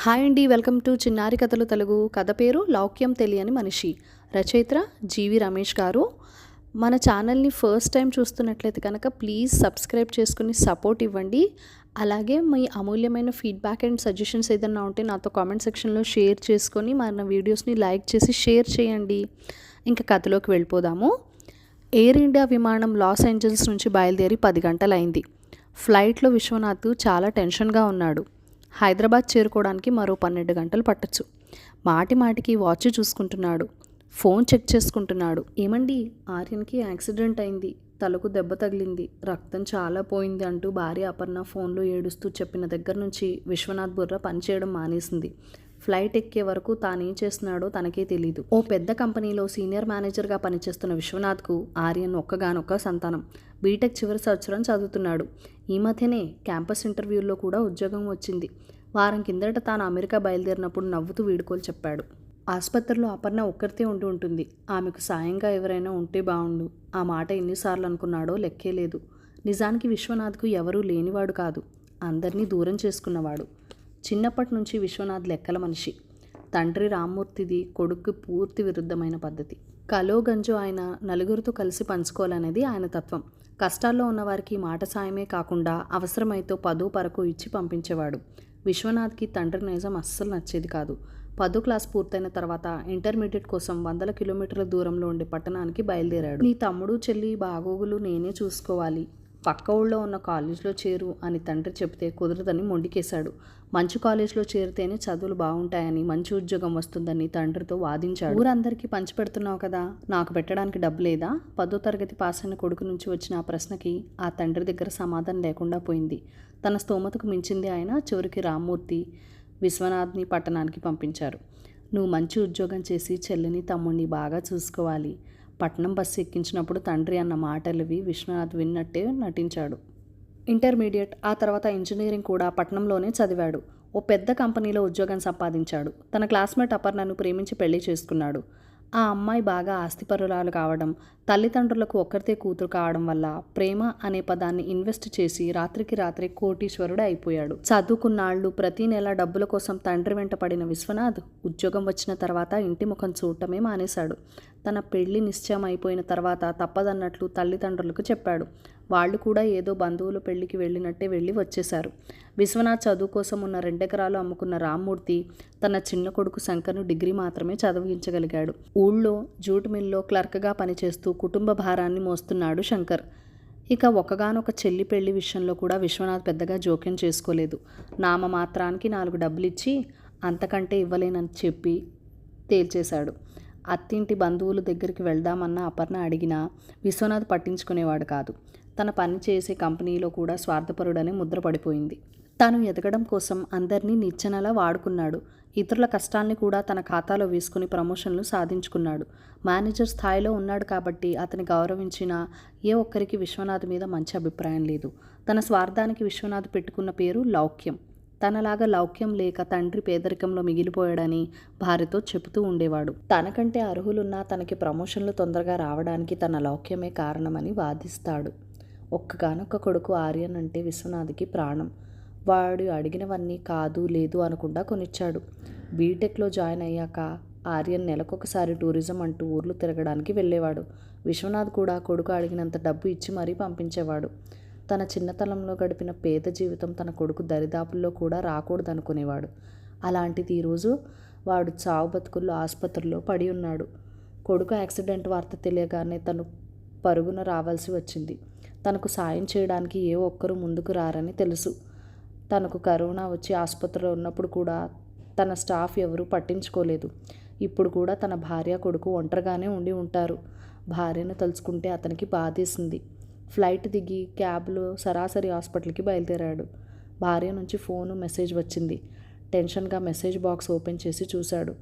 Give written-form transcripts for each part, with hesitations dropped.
Hi అండి, welcome to చిన్నారి కథలు తెలుగు. కథ పేరు లౌక్యం తెలియని మనిషి. రచయిత్ర జీవి రమేష్ గారు. మన ఛానల్ని ఫస్ట్ టైం చూస్తున్నట్లయితే కనుక ప్లీజ్ సబ్స్క్రైబ్ చేసుకుని సపోర్ట్ ఇవ్వండి. అలాగే మీ అమూల్యమైన ఫీడ్బ్యాక్ అండ్ సజెషన్స్ ఏదన్నా ఉంటే నాతో కామెంట్ సెక్షన్లో షేర్ చేసుకొని మన వీడియోస్ని లైక్ చేసి షేర్ చేయండి. ఇంకా కథలోకి వెళ్ళిపోదాము. ఎయిర్ ఇండియా విమానం లాస్ ఏంజల్స్ నుంచి బయలుదేరి 10 గంటలైంది. ఫ్లైట్లో విశ్వనాథ్ చాలా టెన్షన్గా ఉన్నాడు. హైదరాబాద్ చేరుకోవడానికి మరో 12 గంటలు పట్టచ్చు. మాటి మాటికి వాచ్ చూసుకుంటున్నాడు. ఫోన్ చెక్ చేసుకుంటున్నాడు. ఏమండి, ఆర్యన్కి యాక్సిడెంట్ అయింది, తలకు దెబ్బ తగిలింది, రక్తం చాలా పోయింది అంటూ భార్య అపర్ణ ఫోన్లో ఏడుస్తూ చెప్పిన దగ్గర నుంచి విశ్వనాథ్ బుర్ర పనిచేయడం మానేసింది. ఫ్లైట్ ఎక్కే వరకు తానేం చేస్తున్నాడో తనకే తెలీదు. ఓ పెద్ద కంపెనీలో సీనియర్ మేనేజర్గా పనిచేస్తున్న విశ్వనాథ్కు ఆర్యన్ ఒక్కగానొక్క సంతానం. బీటెక్ చివరి సంవత్సరం చదువుతున్నాడు. ఈ మధ్యనే క్యాంపస్ ఇంటర్వ్యూల్లో కూడా ఉద్యోగం వచ్చింది. వారం కిందట తాను అమెరికా బయలుదేరినప్పుడు నవ్వుతూ వీడుకోలు చెప్పాడు. ఆసుపత్రిలో అపర్ణ ఒక్కరితే ఉండి ఉంటుంది. ఆమెకు సాయంగా ఎవరైనా ఉంటే బావుండు. ఆ మాట ఎన్నిసార్లు అనుకున్నాడో లెక్కే లేదు. నిజానికి విశ్వనాథ్కు ఎవరూ లేనివాడు కాదు, అందరినీ దూరం చేసుకున్నవాడు. చిన్నప్పటి నుంచి విశ్వనాథ్ లెక్కల మనిషి. తండ్రి రామ్మూర్తిది కొడుక్కి పూర్తి విరుద్ధమైన పద్ధతి. కలో గంజో ఆయన నలుగురితో కలిసి పంచుకోవాలనేది ఆయన తత్వం. కష్టాల్లో ఉన్నవారికి మాట సాయమే కాకుండా అవసరమైతే 10 పరకు ఇచ్చి పంపించేవాడు. విశ్వనాథ్కి తండ్రి నైజం అస్సలు నచ్చేది కాదు. 10వ క్లాస్ పూర్తయిన తర్వాత ఇంటర్మీడియట్ కోసం 100 కిలోమీటర్ల దూరంలో ఉండే పట్టణానికి బయలుదేరాడు. నీ తమ్ముడు చెల్లి బాగోగులు నేనే చూసుకోవాలి, పక్క ఊళ్ళో ఉన్న కాలేజీలో చేరు అని తండ్రి చెబితే కుదరదని మొండికేశాడు. మంచి కాలేజీలో చేరితేనే చదువులు బాగుంటాయని, మంచి ఉద్యోగం వస్తుందని తండ్రితో వాదించాడు. ఊరందరికీ పంచిపెడుతున్నావు కదా, నాకు పెట్టడానికి డబ్బు లేదా? 10వ తరగతి పాస్ అయిన కొడుకు నుంచి వచ్చిన ఆ ప్రశ్నకి ఆ తండ్రి దగ్గర సమాధానం లేకుండా పోయింది. తన స్తోమతకు మించింది ఆయన. చివరికి రామ్మూర్తి విశ్వనాథ్ని పట్టణానికి పంపించారు. నువ్వు మంచి ఉద్యోగం చేసి చెల్లిని తమ్ముడిని బాగా చూసుకోవాలి. పట్నం బస్సు ఎక్కించినప్పుడు తండ్రి అన్న మాటలవి విశ్వనాథ్ విన్నట్టే నటించాడు. ఇంటర్మీడియట్, ఆ తర్వాత ఇంజనీరింగ్ కూడా పట్నంలోనే చదివాడు. ఓ పెద్ద కంపెనీలో ఉద్యోగం సంపాదించాడు. తన క్లాస్మేట్ అపర్ణను ప్రేమించి పెళ్లి చేసుకున్నాడు. ఆ అమ్మాయి బాగా ఆస్తిపరురాలు కావడం, తల్లిదండ్రులకు ఒక్కరితే కూతురు కావడం వల్ల ప్రేమ అనే పదాన్ని ఇన్వెస్ట్ చేసి రాత్రికి రాత్రి కోటీశ్వరుడు అయిపోయాడు. చదువుకున్నాళ్ళు ప్రతి నెల డబ్బుల కోసం తండ్రి వెంట పడిన విశ్వనాథ్ ఉద్యోగం వచ్చిన తర్వాత ఇంటి ముఖం చూడటమే మానేశాడు. తన పెళ్లి నిశ్చయం అయిపోయిన తర్వాత తప్పదన్నట్లు తల్లిదండ్రులకు చెప్పాడు. వాళ్ళు కూడా ఏదో బంధువుల పెళ్లికి వెళ్ళినట్టే వెళ్ళి వచ్చేశారు. విశ్వనాథ్ చదువు కోసం ఉన్న 2 ఎకరాలు అమ్ముకున్న రామ్మూర్తి తన చిన్న కొడుకు శంకర్ను డిగ్రీ మాత్రమే చదివించగలిగాడు. ఊళ్ళో జూట్ మిల్లో క్లర్క్గా పనిచేస్తూ కుటుంబ భారాన్ని మోస్తున్నాడు శంకర్. ఇక ఒక్కగానొక చెల్లి పెళ్లి విషయంలో కూడా విశ్వనాథ్ పెద్దగా జోక్యం చేసుకోలేదు. నామమాత్రానికి 4 డబ్బులిచ్చి అంతకంటే ఇవ్వలేనని చెప్పి తేల్చేశాడు. అత్తింటి బంధువుల దగ్గరికి వెళ్దామన్న అపర్ణ అడిగినా విశ్వనాథ్ పట్టించుకునేవాడు కాదు. తన పని చేసే కంపెనీలో కూడా స్వార్థపరుడనే ముద్ర పడిపోయింది. తాను ఎదగడం కోసం అందరినీ నిచ్చెనలా వాడుకున్నాడు. ఇతరుల కష్టాల్ని కూడా తన ఖాతాలో వేసుకుని ప్రమోషన్లు సాధించుకున్నాడు. మేనేజర్ స్థాయిలో ఉన్నాడు కాబట్టి అతని గౌరవించిన ఏ ఒక్కరికి విశ్వనాథ్ మీద మంచి అభిప్రాయం లేదు. తన స్వార్థానికి విశ్వనాథ్ పెట్టుకున్న పేరు లౌక్యం. తనలాగా లౌక్యం లేక తండ్రి పేదరికంలో మిగిలిపోయాడని భార్యతో చెబుతూ ఉండేవాడు. తనకంటే అర్హులున్నా తనకి ప్రమోషన్లు తొందరగా రావడానికి తన లౌక్యమే కారణమని వాదిస్తాడు. ఒక్కగానొక్క కొడుకు ఆర్యన్ అంటే విశ్వనాథ్కి ప్రాణం. వాడు అడిగినవన్నీ కాదు లేదు అనకుండా కొనిచ్చాడు. బీటెక్లో జాయిన్ అయ్యాక ఆర్యన్ నెలకొకసారి టూరిజం అంటూ ఊర్లు తిరగడానికి వెళ్ళేవాడు. విశ్వనాథ్ కూడా కొడుకు అడిగినంత డబ్బు ఇచ్చి మరీ పంపించేవాడు. తన చిన్నతనంలో గడిపిన పేద జీవితం తన కొడుకు దరిదాపుల్లో కూడా రాకూడదనుకునేవాడు. అలాంటిది ఈరోజు వాడు చావు బతుకుల్లో ఆసుపత్రిలో పడి ఉన్నాడు. కొడుకు యాక్సిడెంట్ వార్త తెలియగానే తను పరుగున రావాల్సి వచ్చింది. తనకు సాయం చేయడానికి ఏ ఒక్కరూ ముందుకు రారని తెలుసు. తనకు కరోనా వచ్చి ఆసుపత్రిలో ఉన్నప్పుడు కూడా తన స్టాఫ్ ఎవరూ పట్టించుకోలేదు. ఇప్పుడు కూడా తన భార్య కొడుకు ఒంటరిగానే ఉండి ఉంటారు. భార్యను తలుచుకుంటే అతనికి బాధేసింది. ఫ్లైట్ దిగి క్యాబ్లో సరాసరి హాస్పిటల్కి బయలుదేరాడు. భార్య నుంచి ఫోను మెసేజ్ వచ్చింది. టెన్షన్గా మెసేజ్ బాక్స్ ఓపెన్ చేసి చూశాడు.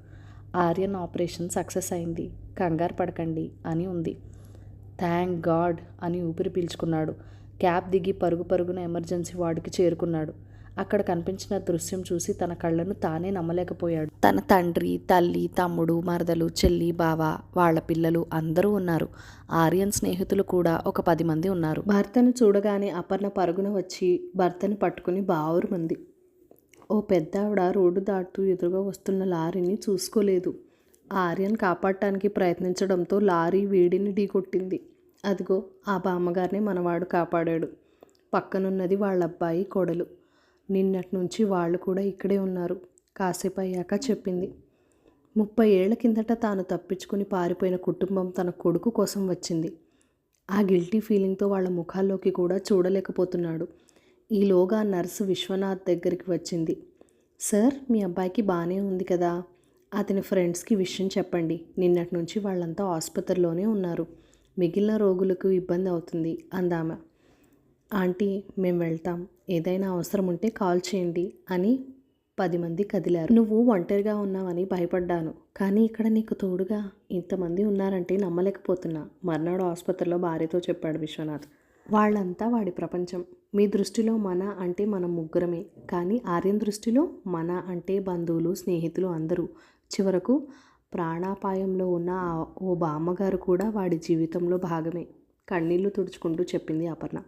ఆర్యన్ ఆపరేషన్ సక్సెస్ అయింది, కంగారు పడకండి అని ఉంది. థ్యాంక్ గాడ్ అని ఊపిరి పీల్చుకున్నాడు. క్యాబ్ దిగి పరుగు పరుగున ఎమర్జెన్సీ వార్డుకి చేరుకున్నాడు. అక్కడ కనిపించిన దృశ్యం చూసి తన కళ్ళను తానే నమ్మలేకపోయాడు. తన తండ్రి, తల్లి, తమ్ముడు, మరదలు, చెల్లి, బావ, వాళ్ళ పిల్లలు అందరూ ఉన్నారు. ఆర్యన్ స్నేహితులు కూడా ఒక 10 మంది ఉన్నారు. భర్తను చూడగానే అపర్ణ పరుగున వచ్చి భర్తను పట్టుకుని బావురుమంది. ఓ పెద్దావిడ రోడ్డు దాటుతూ ఎదురుగా వస్తున్న లారీని చూసుకోలేదు. ఆర్యన్ కాపాడటానికి ప్రయత్నించడంతో లారీ వేడిని ఢీకొట్టింది. అదిగో ఆ బామ్మగారిని మనవాడు కాపాడాడు. పక్కనున్నది వాళ్ళ అబ్బాయి కోడలు. నిన్నటి నుంచి వాళ్ళు కూడా ఇక్కడే ఉన్నారు. కాసేపు అయ్యాక చెప్పింది. 30 ఏళ్ల కిందట తాను తప్పించుకుని పారిపోయిన కుటుంబం తన కొడుకు కోసం వచ్చింది. ఆ గిల్టీ ఫీలింగ్తో వాళ్ళ ముఖాల్లోకి కూడా చూడలేకపోతున్నాడు. ఈలోగా నర్సు విశ్వనాథ్ దగ్గరికి వచ్చింది. సార్, మీ అబ్బాయికి బాగానే ఉంది కదా, అతని ఫ్రెండ్స్కి విషయం చెప్పండి. నిన్నటి నుంచి వాళ్ళంతా ఆసుపత్రిలోనే ఉన్నారు. మిగిలిన రోగులకు ఇబ్బంది అవుతుంది అందామె. ఆంటీ, మేము వెళ్తాం, ఏదైనా అవసరం ఉంటే కాల్ చేయండి అని 10 మంది కదిలారు. నువ్వు ఒంటరిగా ఉన్నావని భయపడ్డాను, కానీ ఇక్కడ నీకు తోడుగా ఇంతమంది ఉన్నారంటే నమ్మలేకపోతున్నా. మర్నాడు ఆసుపత్రిలో భార్యతో చెప్పాడు విశ్వనాథ్. వాళ్ళంతా వాడి ప్రపంచం. మీ దృష్టిలో మన అంటే మనం ముగ్గురమే, కానీ ఆర్యన్ దృష్టిలో మన అంటే బంధువులు, స్నేహితులు అందరూ. చివరకు ప్రాణాపాయంలో ఉన్న ఓ బామ్మగారు కూడా వాడి జీవితంలో భాగమే. కన్నీళ్లు తుడుచుకుంటూ చెప్పింది అపర్ణ.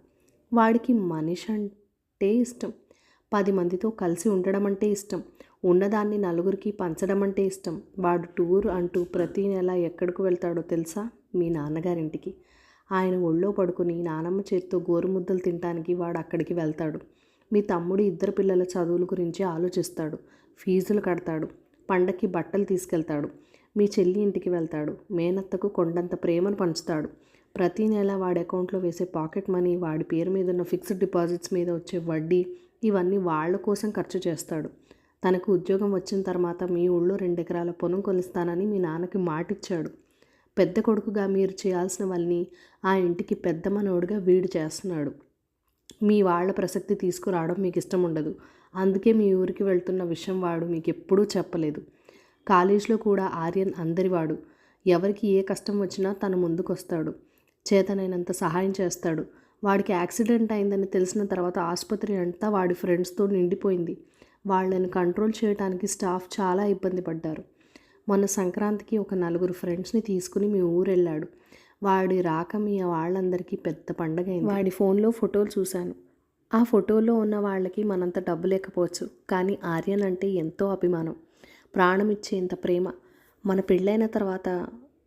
వాడికి మనిషి అంటే ఇష్టం, 10 మందితో కలిసి ఉండడం అంటే ఇష్టం, ఉన్నదాన్ని నలుగురికి పంచడం అంటే ఇష్టం. వాడు టూర్ అంటూ ప్రతీ నెల ఎక్కడికి వెళ్తాడో తెలుసా? మీ నాన్నగారింటికి. ఆయన ఒళ్ళో పడుకుని నానమ్మ చేతితో గోరుముద్దలు తినడానికి వాడు అక్కడికి వెళ్తాడు. మీ తమ్ముడు 2 పిల్లల చదువుల గురించి ఆలోచిస్తాడు, ఫీజులు కడతాడు, పండక్కి బట్టలు తీసుకెళ్తాడు. మీ చెల్లి ఇంటికి వెళ్తాడు, మేనత్తకు కొండంత ప్రేమను పంచుతాడు. ప్రతీ నెల వాడి అకౌంట్లో వేసే పాకెట్ మనీ, వాడి పేరు మీద ఉన్న ఫిక్స్డ్ డిపాజిట్స్ మీద వచ్చే వడ్డీ, ఇవన్నీ వాళ్ళ కోసం ఖర్చు చేస్తాడు. తనకు ఉద్యోగం వచ్చిన తర్వాత మీ ఊళ్ళో 2 ఎకరాల పొలం కొలుస్తానని మీ నాన్నకి మాటిచ్చాడు. పెద్ద కొడుకుగా మీరు చేయాల్సినవన్నీ ఆ ఇంటికి పెద్ద మనోడుగా వీడు చేస్తున్నాడు. మీ వాళ్ళ ప్రసక్తి తీసుకురావడం మీకు ఇష్టం ఉండదు. అందుకే మీ ఊరికి వెళ్తున్న విషయం వాడు మీకు ఎప్పుడూ చెప్పలేదు. కాలేజీలో కూడా ఆర్యన్ అందరివాడు. ఎవరికి ఏ కష్టం వచ్చినా తను ముందుకొస్తాడు, చేతనైనంత సహాయం చేస్తాడు. వాడికి యాక్సిడెంట్ అయిందని తెలిసిన తర్వాత ఆసుపత్రి అంతా వాడి ఫ్రెండ్స్తో నిండిపోయింది. వాళ్ళని కంట్రోల్ చేయడానికి స్టాఫ్ చాలా ఇబ్బంది పడ్డారు. మొన్న సంక్రాంతికి ఒక 4 ఫ్రెండ్స్ని తీసుకుని మీ ఊరు వెళ్ళాడు. వాడి రాక మీ వాళ్ళందరికీ పెద్ద పండగ అయింది. వాడి ఫోన్లో ఫోటోలు చూశాను. ఆ ఫోటోలో ఉన్న వాళ్ళకి మనంత డబ్బు లేకపోవచ్చు, కానీ ఆర్యన్ అంటే ఎంతో అభిమానం, ప్రాణం ఇచ్చేంత ప్రేమ. మన పెళ్ళైన తర్వాత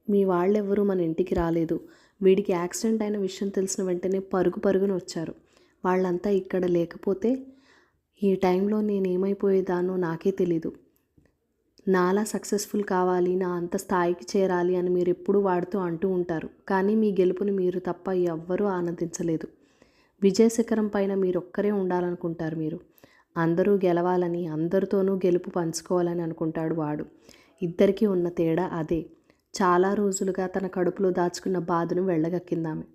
మీ వాళ్ళెవ్వరూ మన ఇంటికి రాలేదు. వీడికి యాక్సిడెంట్ అయిన విషయం తెలిసిన వెంటనే పరుగున వచ్చారు. వాళ్ళంతా ఇక్కడ లేకపోతే ఈ టైంలో నేనేమైపోయేదానో నాకే తెలీదు. నాలా సక్సెస్ఫుల్ కావాలి, నా అంత స్థాయికి చేరాలి అని మీరు ఎప్పుడూ వాడితో అంటూ ఉంటారు, కానీ మీ గెలుపుని మీరు తప్ప ఎవ్వరూ ఆనందించలేదు. విజయ శిఖరం పైన మీరొక్కరే ఉండాలనుకుంటారు. మీరు అందరూ గెలవాలని, అందరితోనూ గెలుపు పంచుకోవాలని అనుకుంటాడు వాడు. ఇద్దరికీ ఉన్న తేడా అదే. చాలా రోజులుగా తన కడుపులో దాచుకున్న బాధను వెళ్ళగక్కిందామె.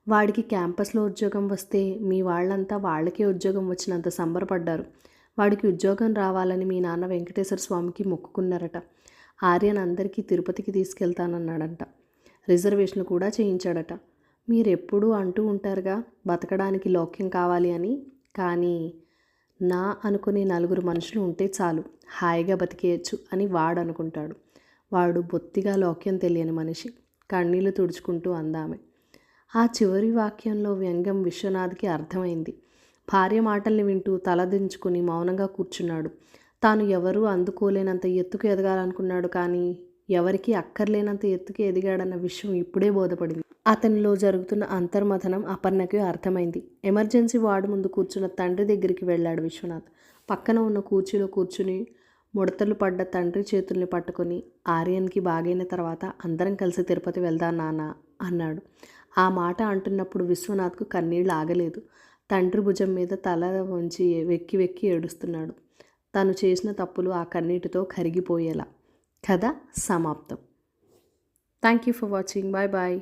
వాడికి క్యాంపస్లో ఉద్యోగం వస్తే మీ వాళ్ళంతా వాళ్ళకే ఉద్యోగం వచ్చినంత సంబరపడ్డారు. వాడికి ఉద్యోగం రావాలని మీ నాన్న వెంకటేశ్వర స్వామికి మొక్కుకున్నారట. ఆర్యన్ అందరికీ తిరుపతికి తీసుకెళ్తానన్నాడంట. రిజర్వేషన్లు కూడా చేయించాడట. మీరెప్పుడూ అంటూ ఉంటారుగా, బతకడానికి లౌక్యం కావాలి అని. కానీ నా అనుకునే 4 మనుషులు ఉంటే చాలు, హాయిగా బతికేయచ్చు అని వాడు అనుకుంటాడు. వాడు బొత్తిగా లౌక్యం తెలియని మనిషి, కన్నీళ్లు తుడుచుకుంటూ అందామె. ఆ చివరి వాక్యంలో వ్యంగ్యం విశ్వనాథ్కి అర్థమైంది. భార్య మాటల్ని వింటూ తలదించుకుని మౌనంగా కూర్చున్నాడు. తాను ఎవరూ అందుకోలేనంత ఎత్తుకు ఎదగాలనుకున్నాడు, కానీ ఎవరికీ అక్కర్లేనంత ఎత్తుకు ఎదిగాడన్న విషయం ఇప్పుడే బోధపడింది. అతనిలో జరుగుతున్న అంతర్మథనం అపర్ణకి అర్థమైంది. ఎమర్జెన్సీ వార్డు ముందు కూర్చున్న తండ్రి దగ్గరికి వెళ్ళాడు విశ్వనాథ్. పక్కన ఉన్న కుర్చీలో కూర్చుని ముడతలు పడ్డ తండ్రి చేతుల్ని పట్టుకొని, ఆర్యన్కి బాగైన తర్వాత అందరం కలిసి తిరుపతి వెళ్దాం నాన్న అన్నాడు. ఆ మాట అంటున్నప్పుడు విశ్వనాథ్కు కన్నీళ్ళు ఆగలేదు. తండ్రి భుజం మీద తల వంచి వెక్కి వెక్కి ఏడుస్తున్నాడు. తను చేసిన తప్పులు ఆ కన్నీటితో కరిగిపోయేలా. కథ సమాప్తం. Thank you for watching. Bye bye.